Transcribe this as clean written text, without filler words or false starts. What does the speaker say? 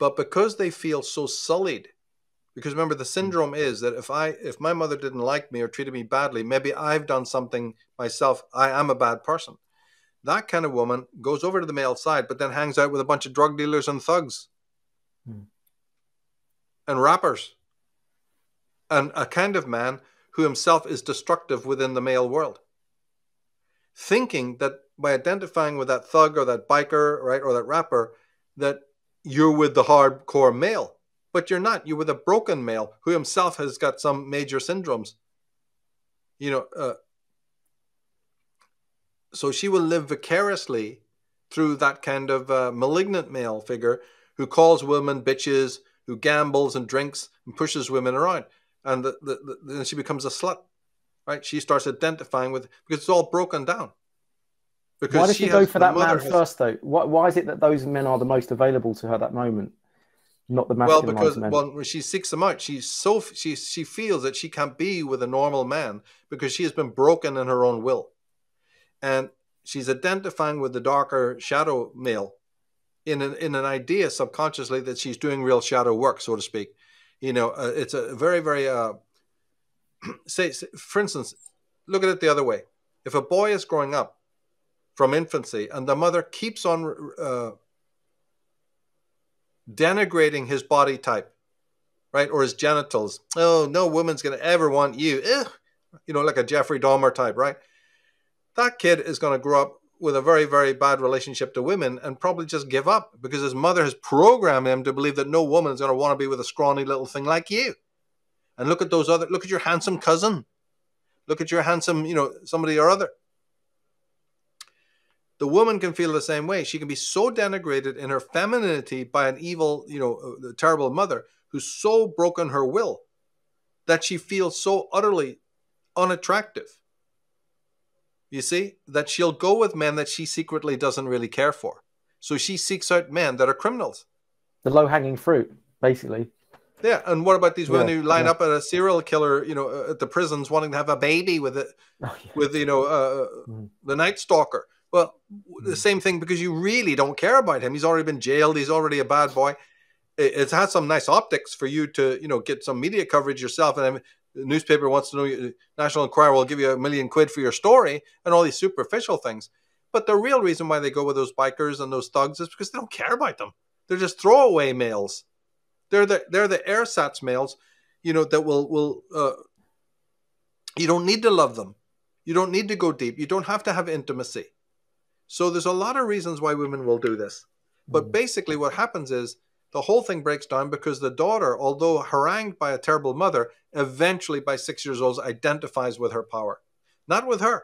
But because they feel so sullied, because remember the syndrome is that if my mother didn't like me or treated me badly, maybe I've done something myself. I am a bad person. That kind of woman goes over to the male side, but then hangs out with a bunch of drug dealers and thugs and rappers, and a kind of man who himself is destructive within the male world, thinking that by identifying with that thug or that biker, right, or that rapper, that you're with the hardcore male. But you're not. You're with a broken male who himself has got some major syndromes. So she will live vicariously through that kind of malignant male figure who calls women bitches, who gambles and drinks and pushes women around. And then she becomes a slut, right? She starts identifying with, because it's all broken down. Because why does she go for that man first, though? Why is it that those men are the most available to her at that moment? Not the masculinized men. Well, when she seeks them out, she feels that she can't be with a normal man because she has been broken in her own will. And she's identifying with the darker shadow male in an idea subconsciously that she's doing real shadow work, so to speak. It's a very, very, say, for instance, look at it the other way. If a boy is growing up from infancy and the mother keeps on denigrating his body type, right, or his genitals. Oh, no woman's going to ever want you. Ugh. Like a Jeffrey Dahmer type, right? That kid is going to grow up with a very, very bad relationship to women and probably just give up because his mother has programmed him to believe that no woman is going to want to be with a scrawny little thing like you. And look at look at your handsome cousin. Look at your handsome, somebody or other. The woman can feel the same way. She can be so denigrated in her femininity by an evil, terrible mother who's so broken her will that she feels so utterly unattractive. You see, that she'll go with men that she secretly doesn't really care for. So she seeks out men that are criminals. The low-hanging fruit, basically. Yeah, and what about these women who line up at a serial killer, at the prisons wanting to have a baby with it, the Night Stalker? Well, the same thing, because you really don't care about him. He's already been jailed. He's already a bad boy. It's had some nice optics for you to, get some media coverage yourself. And the newspaper wants to know, National Enquirer will give you £1 million for your story and all these superficial things. But the real reason why they go with those bikers and those thugs is because they don't care about them. They're just throwaway males. They're the ersatz males, that will you don't need to love them. You don't need to go deep. You don't have to have intimacy. So there's a lot of reasons why women will do this. But basically what happens is the whole thing breaks down because the daughter, although harangued by a terrible mother, eventually by 6 years old identifies with her power. Not with her.